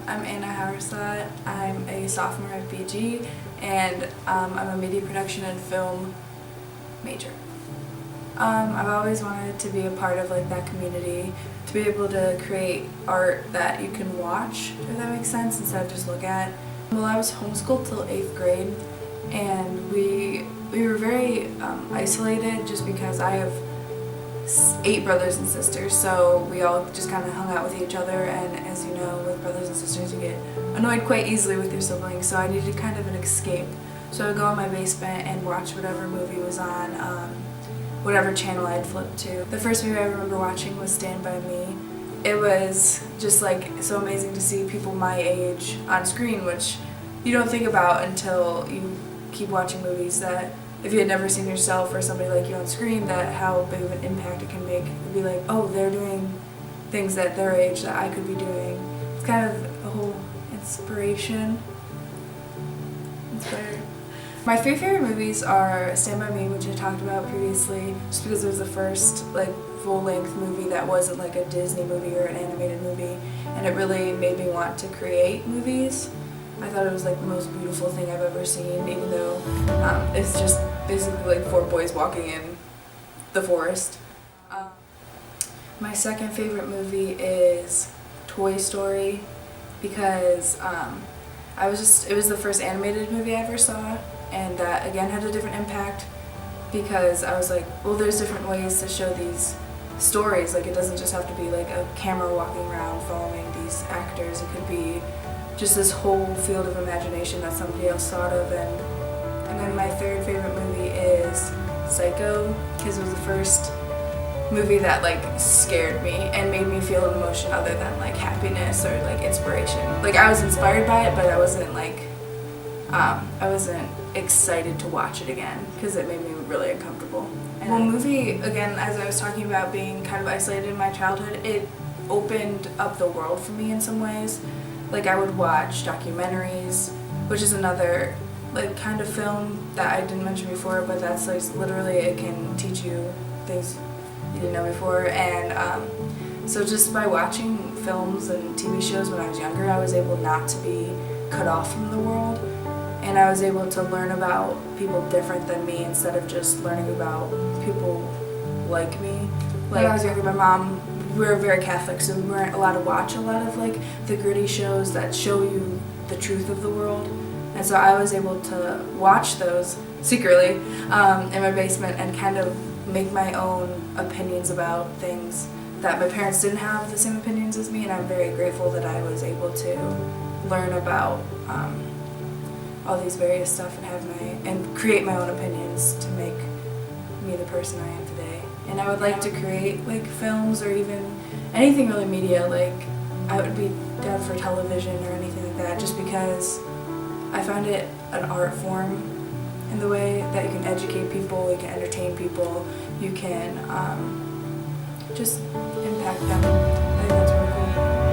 I'm Anna Hauerstott. I'm a sophomore at BG, and I'm a media production and film major. I've always wanted to be a part of that community, to be able to create art that you can watch, if that makes sense, instead of just look at. Well, I was homeschooled till 8th grade, and we were very isolated just because I have 8 brothers and sisters, so we all just kind of hung out with each other, and as you know, with brothers and sisters you get annoyed quite easily with your siblings, so I needed kind of an escape. So I would go in my basement and watch whatever movie was on, whatever channel I'd flipped to. The first movie I remember watching was Stand By Me. It was just so amazing to see people my age on screen, which you don't think about until you keep watching movies, that if you had never seen yourself or somebody like you on screen, that how big of an impact it can make. It'd be like, oh, they're doing things at their age that I could be doing. It's kind of a whole inspired. My 3 favorite movies are Stand By Me, which I talked about previously, just because it was the first full-length movie that wasn't a Disney movie or an animated movie, and it really made me want to create movies. I thought it was the most beautiful thing I've ever seen, even though it's just basically 4 boys walking in the forest. My second favorite movie is Toy Story, because it was the first animated movie I ever saw, and that again had a different impact, because I was like, well, there's different ways to show these stories. It doesn't just have to be a camera walking around following these actors. It could be just this whole field of imagination that somebody else thought of. And then my third favorite movie is Psycho, because it was the first movie that scared me and made me feel an emotion other than happiness or inspiration. I was inspired by it, but I wasn't I wasn't excited to watch it again because it made me really uncomfortable. And well, movie, again, as I was talking about being kind of isolated in my childhood, it opened up the world for me in some ways. I would watch documentaries, which is another kind of film that I didn't mention before, but that's literally, it can teach you things you didn't know before. And so just by watching films and TV shows when I was younger, I was able not to be cut off from the world, and I was able to learn about people different than me instead of just learning about people like me. When I was younger, my mom, we were very Catholic, so we weren't allowed to watch a lot of the gritty shows that show you the truth of the world. And so I was able to watch those secretly in my basement and kind of make my own opinions about things that my parents didn't have the same opinions as me, and I'm very grateful that I was able to learn about all these various stuff and create my own opinions to make me the person I am today. And I would like to create films or even anything really media. I would be down for television or anything like that, just because I find it an art form in the way that you can educate people, you can entertain people, you can just impact them. I think that's really cool.